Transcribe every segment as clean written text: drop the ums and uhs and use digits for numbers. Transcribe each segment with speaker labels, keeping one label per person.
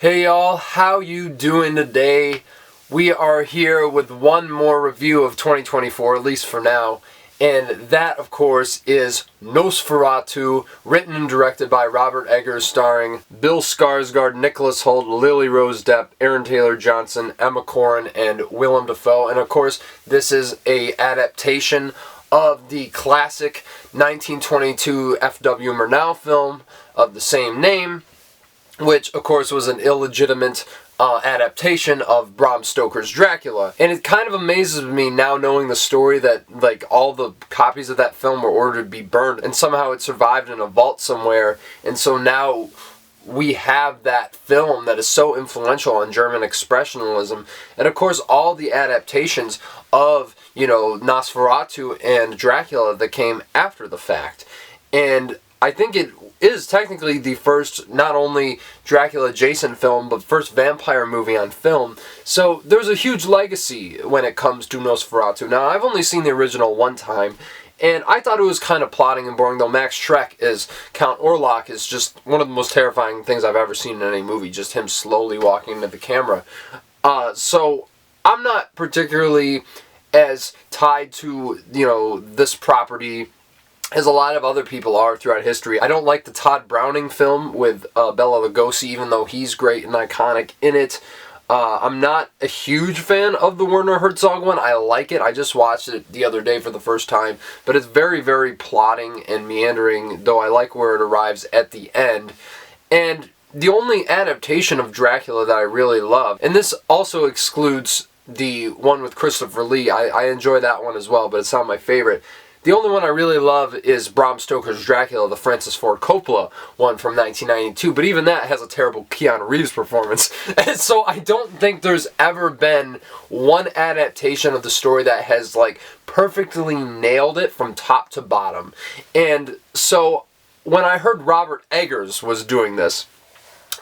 Speaker 1: Hey y'all, how you doing today? We are here with one more review of 2024, at least for now, and that, of course, is Nosferatu, written and directed by Robert Eggers, starring Bill Skarsgård, Nicholas Hoult, Lily Rose Depp, Aaron Taylor Johnson, Emma Corrin, and Willem Dafoe. And of course, this is a adaptation of the classic 1922 F.W. Murnau film of the same name, which, of course, was an illegitimate adaptation of Bram Stoker's Dracula. And it kind of amazes me now, knowing the story, that like all the copies of that film were ordered to be burned, and somehow it survived in a vault somewhere. And so now we have that film that is so influential on German Expressionism. And of course, all the adaptations of, Nosferatu and Dracula that came after the fact. And I think it is technically the first, not only Dracula-adjacent film, but first vampire movie on film. So there's a huge legacy when it comes to Nosferatu. Now, I've only seen the original one time, and I thought it was kind of plotting and boring, though Max Schreck as Count Orlok is just one of the most terrifying things I've ever seen in any movie, just him slowly walking into the camera. So I'm not particularly as tied to, this property as a lot of other people are throughout history. I don't like the Todd Browning film with Bela Lugosi, even though he's great and iconic in it. I'm not a huge fan of the Werner Herzog one. I like it. I just watched it the other day for the first time. But it's very, very plotting and meandering, though I like where it arrives at the end. And the only adaptation of Dracula that I really love, and this also excludes the one with Christopher Lee. I enjoy that one as well, but it's not my favorite. The only one I really love is Bram Stoker's Dracula, the Francis Ford Coppola one from 1992, but even that has a terrible Keanu Reeves performance. And so I don't think there's ever been one adaptation of the story that has, perfectly nailed it from top to bottom. And so when I heard Robert Eggers was doing this,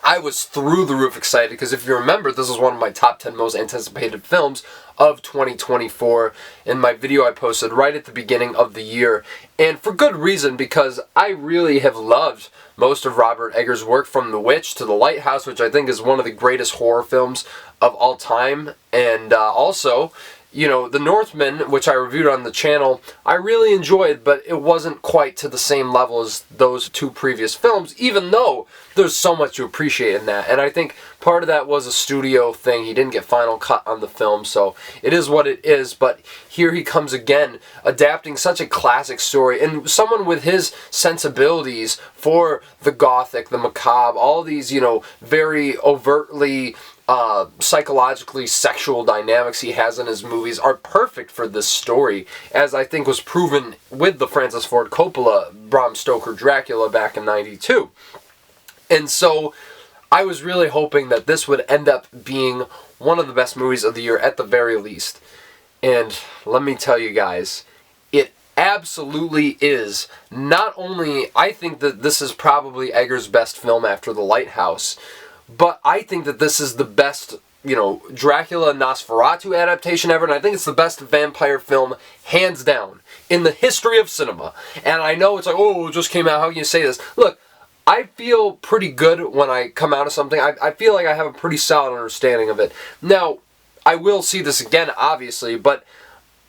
Speaker 1: I was through the roof excited, because if you remember, this is one of my top 10 most anticipated films of 2024 in my video I posted right at the beginning of the year. And for good reason, because I really have loved most of Robert Eggers' work, from The Witch to The Lighthouse, which I think is one of the greatest horror films of all time. And also, The Northman, which I reviewed on the channel, I really enjoyed, but it wasn't quite to the same level as those two previous films, even though there's so much to appreciate in that. And I think part of that was a studio thing. He didn't get final cut on the film, so it is what it is. But here he comes again, adapting such a classic story, and someone with his sensibilities for the gothic, the macabre, all these, very overtly psychologically sexual dynamics he has in his movies are perfect for this story, as I think was proven with the Francis Ford Coppola Bram Stoker Dracula back in '92. And so I was really hoping that this would end up being one of the best movies of the year at the very least. And let me tell you guys, it absolutely is. Not only, I think that this is probably Eggers' best film after The Lighthouse, but I think that this is the best, Dracula Nosferatu adaptation ever, and I think it's the best vampire film, hands down, in the history of cinema. And I know it's like, oh, it just came out, how can you say this? Look, I feel pretty good when I come out of something. I feel like I have a pretty solid understanding of it. Now, I will see this again, obviously, but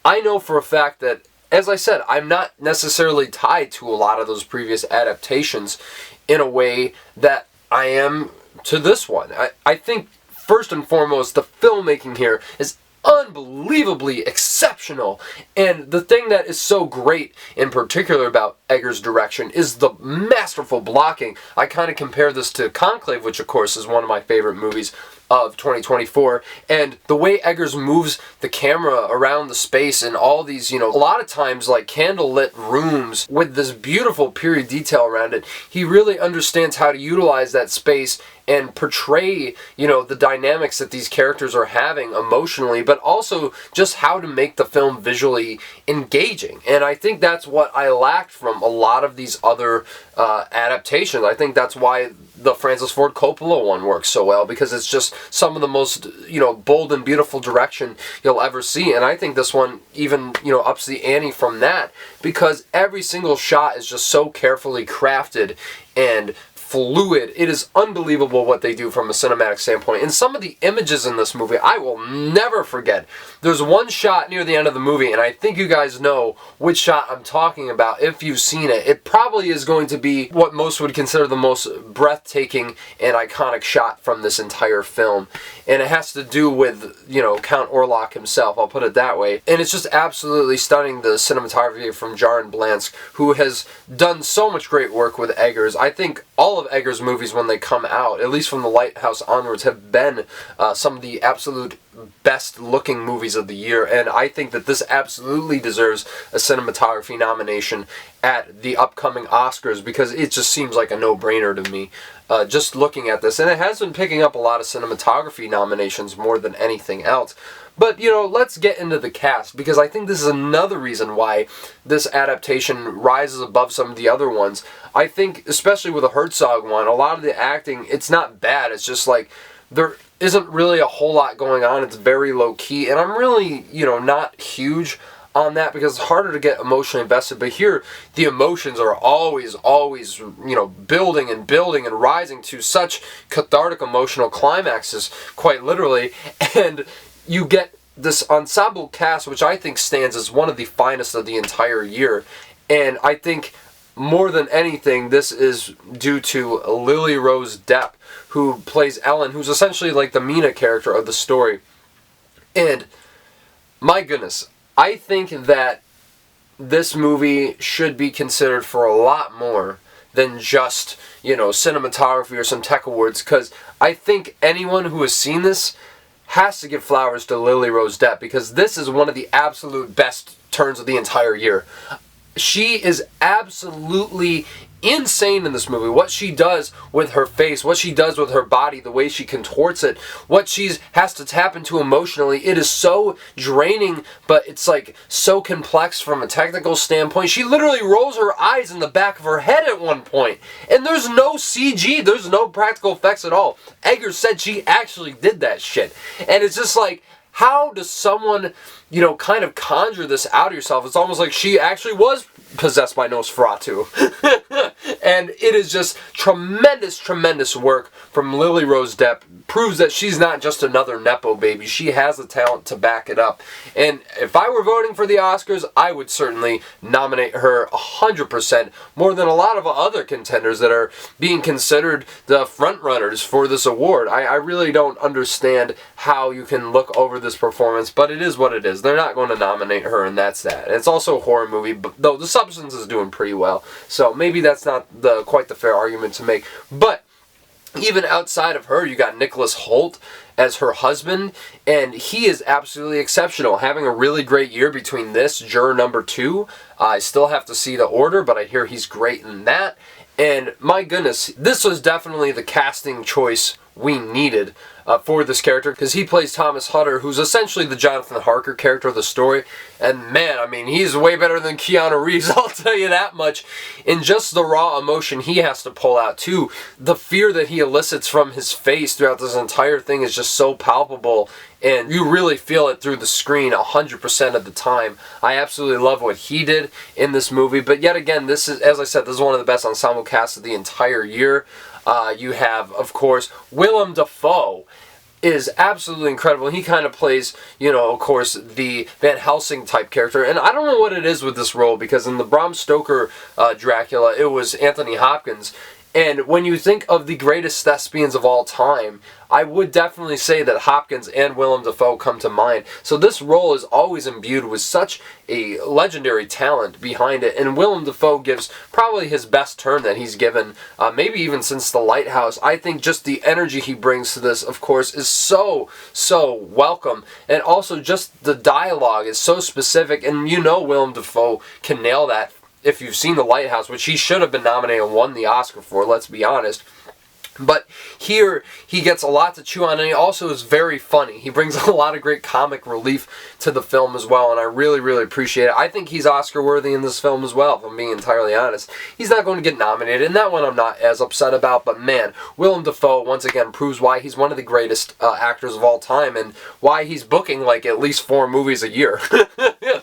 Speaker 1: I know for a fact that, as I said, I'm not necessarily tied to a lot of those previous adaptations in a way that I am to this one. I think, first and foremost, the filmmaking here is unbelievably exceptional. And the thing that is so great in particular about Eggers' direction is the masterful blocking. I kind of compare this to Conclave, which of course is one of my favorite movies of 2024, and the way Eggers moves the camera around the space and all these, a lot of times candlelit rooms with this beautiful period detail around it. He really understands how to utilize that space and portray, the dynamics that these characters are having emotionally, but also just how to make the film visually engaging. And I think that's what I lacked from a lot of these other adaptations. I think that's why the Francis Ford Coppola one works so well, because it's just some of the most, bold and beautiful direction you'll ever see. And I think this one even, ups the ante from that, because every single shot is just so carefully crafted and fluid. It is unbelievable what they do from a cinematic standpoint. And some of the images in this movie, I will never forget. There's one shot near the end of the movie, and I think you guys know which shot I'm talking about if you've seen it. It probably is going to be what most would consider the most breathtaking and iconic shot from this entire film. And it has to do with, you know, Count Orlok himself, I'll put it that way. And it's just absolutely stunning, the cinematography from Jaron Blansk, who has done so much great work with Eggers. I think all of Eggers' movies, when they come out, at least from The Lighthouse onwards, have been some of the absolute best looking movies of the year, and I think that this absolutely deserves a cinematography nomination at the upcoming Oscars, because it just seems like a no-brainer to me, just looking at this. And it has been picking up a lot of cinematography nominations more than anything else. But, you know, let's get into the cast, because I think this is another reason why this adaptation rises above some of the other ones. I think, especially with the Herzog one, a lot of the acting, it's not bad, it's just like, there isn't really a whole lot going on. It's very low-key, and I'm really, you know, not huge on that because it's harder to get emotionally invested. But here, the emotions are always, you know, building and rising to such cathartic emotional climaxes, quite literally, and you get this ensemble cast, which I think stands as one of the finest of the entire year. And I think more than anything, this is due to Lily Rose Depp, who plays Ellen, who's essentially like the Mina character of the story. And my goodness, I think that this movie should be considered for a lot more than just, you know, cinematography or some tech awards, because I think anyone who has seen this has to give flowers to Lily Rose Depp, because this is one of the absolute best turns of the entire year. She is absolutely insane in this movie. What she does with her face, what she does with her body, the way she contorts it, what she has to tap into emotionally, it is so draining, but it's like so complex from a technical standpoint. She literally rolls her eyes in the back of her head at one point, and there's no CG, there's no practical effects at all. Eggers said she actually did that shit, and it's just like, how does someone, you know, kind of conjure this out of yourself? It's almost like she actually was possessed by Nosferatu. And it is just tremendous work from Lily Rose Depp. Proves that she's not just another Nepo baby. She has the talent to back it up. And if I were voting for the Oscars, I would certainly nominate her 100%, more than a lot of other contenders that are being considered the frontrunners for this award. I really don't understand how you can look over this performance, but it is what it is. They're not going to nominate her, and that's that. And it's also a horror movie, but though the substance is doing pretty well, so maybe that's not quite the fair argument to make. But even outside of her, you got Nicholas Hoult as her husband, and he is absolutely exceptional, having a really great year between this, Juror number 2. I still have to see The Order, but I hear he's great in that. And my goodness, this was definitely the casting choice we needed for this character, because he plays Thomas Hutter, who's essentially the Jonathan Harker character of the story. And man, I mean, he's way better than Keanu Reeves, I'll tell you that much. In just the raw emotion he has to pull out too, the fear that he elicits from his face throughout this entire thing is just so palpable, and you really feel it through the screen 100% of the time. I absolutely love what he did in this movie, but yet again, this is, as I said, this is one of the best ensemble casts of the entire year. You have, of course, Willem Dafoe is absolutely incredible. He kind of plays, you know, of course, the Van Helsing type character. And I don't know what it is with this role, because in the Bram Stoker Dracula, it was Anthony Hopkins. And when you think of the greatest thespians of all time, I would definitely say that Hopkins and Willem Dafoe come to mind. So this role is always imbued with such a legendary talent behind it. And Willem Dafoe gives probably his best turn that he's given, maybe even since The Lighthouse. I think just the energy he brings to this, of course, is so welcome. And also just the dialogue is so specific. And you know Willem Dafoe can nail that if you've seen The Lighthouse, which he should have been nominated and won the Oscar for, let's be honest. But here, he gets a lot to chew on, and he also is very funny. He brings a lot of great comic relief to the film as well, and I really, really appreciate it. I think he's Oscar-worthy in this film as well, if I'm being entirely honest. He's not going to get nominated, and that one I'm not as upset about, but man, Willem Dafoe, once again, proves why he's one of the greatest actors of all time, and why he's booking, like, at least 4 movies a year.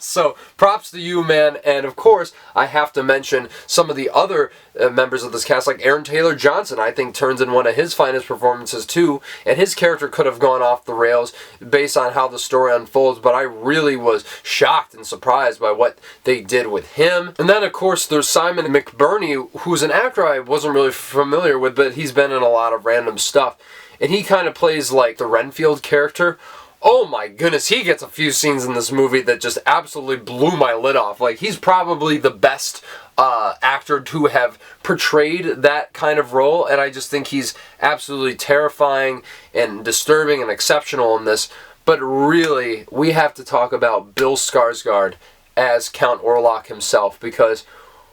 Speaker 1: So, props to you, man, and of course, I have to mention some of the other members of this cast, like Aaron Taylor-Johnson, I think turns in one of his finest performances too, and his character could have gone off the rails based on how the story unfolds, but I really was shocked and surprised by what they did with him. And then of course there's Simon McBurney, who's an actor I wasn't really familiar with, but he's been in a lot of random stuff, and he kind of plays like the Renfield character. Oh my goodness, he gets a few scenes in this movie that just absolutely blew my lid off. Like, he's probably the best actor to have portrayed that kind of role, and I just think he's absolutely terrifying and disturbing and exceptional in this. But really, we have to talk about Bill Skarsgård as Count Orlok himself, because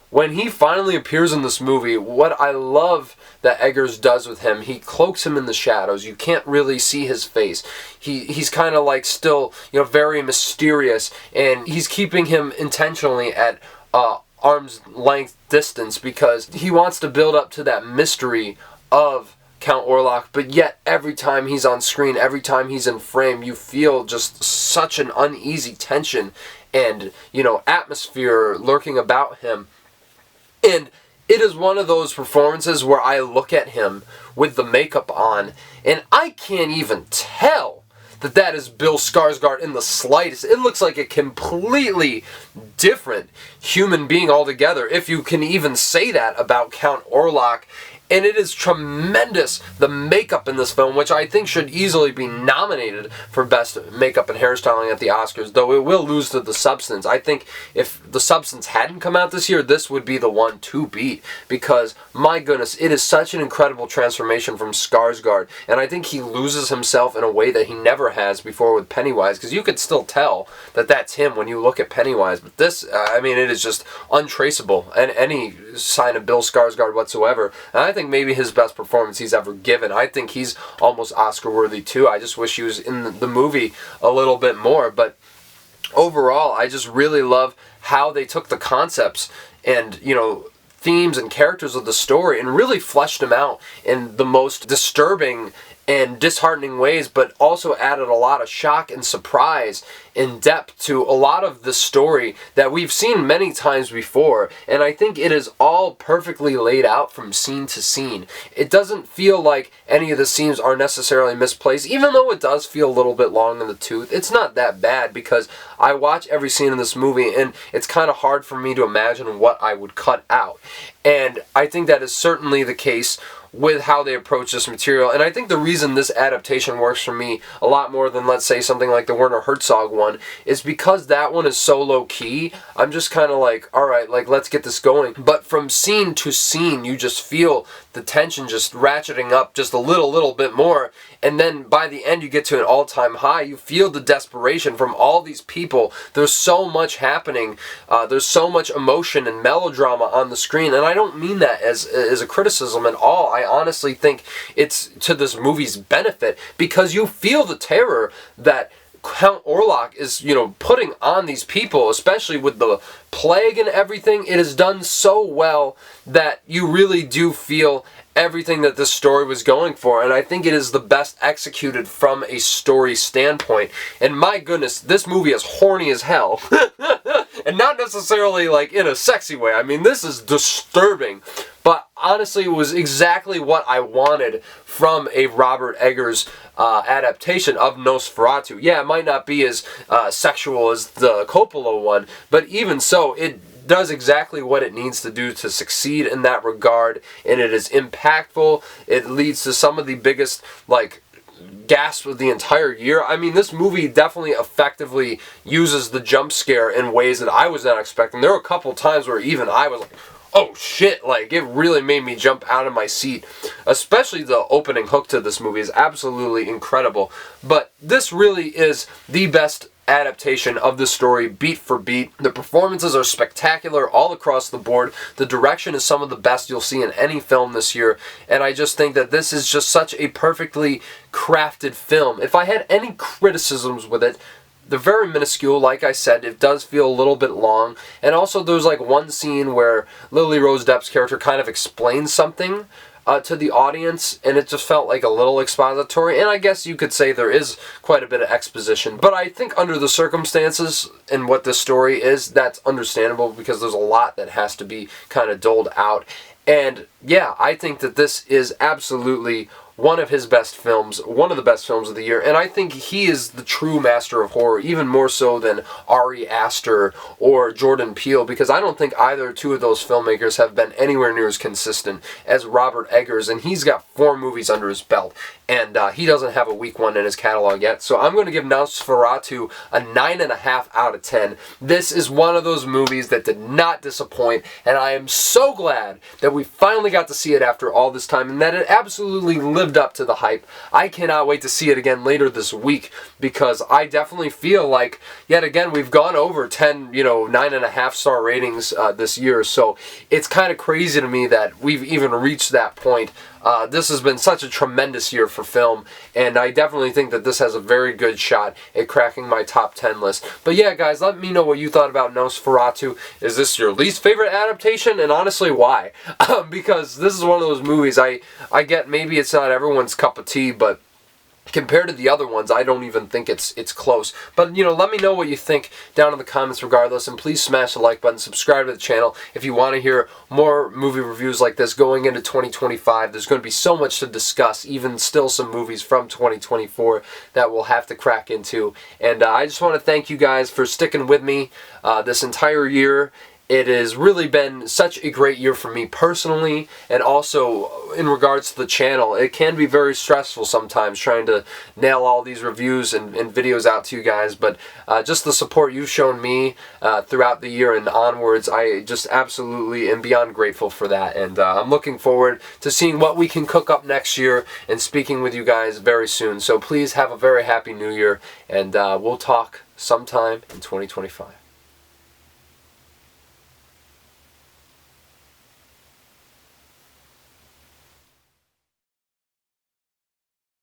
Speaker 1: when he finally appears in this movie, what I love that Eggers does with him, he cloaks him in the shadows. You can't really see his face. He's kind of like still, very mysterious, and he's keeping him intentionally at arm's length distance because he wants to build up to that mystery of Count Orlok, but yet every time he's on screen, every time he's in frame, you feel just such an uneasy tension and, atmosphere lurking about him. And it is one of those performances where I look at him with the makeup on, and I can't even tell that is Bill Skarsgård in the slightest. It looks like a completely different human being altogether, if you can even say that about Count Orlok. And it is tremendous, the makeup in this film, which I think should easily be nominated for Best Makeup and Hairstyling at the Oscars, though it will lose to The Substance. I think if The Substance hadn't come out this year, this would be the one to beat, because, my goodness, it is such an incredible transformation from Skarsgård, and I think he loses himself in a way that he never has before with Pennywise, because you could still tell that that's him when you look at Pennywise, but this, it is just untraceable, and any sign of Bill Skarsgård whatsoever, and I think maybe his best performance he's ever given. I think he's almost Oscar-worthy too. I just wish he was in the movie a little bit more. But overall, I just really love how they took the concepts and, themes and characters of the story and really fleshed them out in the most disturbing and disheartening ways, but also added a lot of shock and surprise and depth to a lot of the story that we've seen many times before. And I think it is all perfectly laid out from scene to scene. It doesn't feel like any of the scenes are necessarily misplaced, even though it does feel a little bit long in the tooth. It's not that bad, because I watch every scene in this movie and it's kind of hard for me to imagine what I would cut out. And I think that is certainly the case with how they approach this material. And I think the reason this adaptation works for me a lot more than, let's say, something like the Werner Herzog one is because that one is so low-key. I'm just kind of like, alright, let's get this going. But from scene to scene, you just feel the tension just ratcheting up just a little bit more. And then by the end, you get to an all-time high. You feel the desperation from all these people. There's so much happening. There's so much emotion and melodrama on the screen. And I don't mean that as a criticism at all. I honestly think it's to this movie's benefit, because you feel the terror that Count Orlok is, putting on these people, especially with the plague and everything. It is done so well that you really do feel everything that this story was going for, and I think it is the best executed from a story standpoint. And my goodness, this movie is horny as hell. And not necessarily like in a sexy way. I mean, this is disturbing. But honestly, it was exactly what I wanted from a Robert Eggers adaptation of Nosferatu. Yeah, it might not be as sexual as the Coppola one, but even so, it does exactly what it needs to do to succeed in that regard, and it is impactful. It leads to some of the biggest, gasp of the entire year. I mean, this movie definitely effectively uses the jump scare in ways that I was not expecting. There were a couple times where even I was like, oh shit, it really made me jump out of my seat. Especially the opening hook to this movie is absolutely incredible. But this really is the best adaptation of the story beat for beat. The performances are spectacular all across the board. The direction is some of the best you'll see in any film this year, and I just think that this is just such a perfectly crafted film. If I had any criticisms with it, they're very minuscule. Like I said, it does feel a little bit long, and also there's like one scene where Lily Rose Depp's character kind of explains something to the audience, and it just felt like a little expository, and I guess you could say there is quite a bit of exposition, but I think under the circumstances and what this story is, that's understandable, because there's a lot that has to be kind of doled out. And yeah, I think that this is absolutely one of his best films, one of the best films of the year, and I think he is the true master of horror, even more so than Ari Aster or Jordan Peele, because I don't think either two of those filmmakers have been anywhere near as consistent as Robert Eggers, and he's got 4 movies under his belt, and he doesn't have a weak one in his catalog yet. So I'm going to give Nosferatu a 9.5 out of 10. This is one of those movies that did not disappoint, and I am so glad that we finally got to see it after all this time, and that it absolutely lived up to the hype. I cannot wait to see it again later this week, because I definitely feel like, yet again, we've gone over 10, 9.5 star ratings this year, so it's kind of crazy to me that we've even reached that point. This has been such a tremendous year for film, and I definitely think that this has a very good shot at cracking my top 10 list. But yeah, guys, let me know what you thought about Nosferatu. Is this your least favorite adaptation? And honestly, why? Because this is one of those movies, I get maybe it's not everyone's cup of tea, but compared to the other ones, I don't even think it's close. But, let me know what you think down in the comments regardless, and please smash the like button, subscribe to the channel if you want to hear more movie reviews like this going into 2025. There's going to be so much to discuss, even still some movies from 2024 that we'll have to crack into. And I just want to thank you guys for sticking with me this entire year. It has really been such a great year for me personally, and also in regards to the channel. It can be very stressful sometimes trying to nail all these reviews and videos out to you guys, but just the support you've shown me throughout the year and onwards, I just absolutely am beyond grateful for that, and I'm looking forward to seeing what we can cook up next year and speaking with you guys very soon. So please have a very happy new year, and we'll talk sometime in 2025.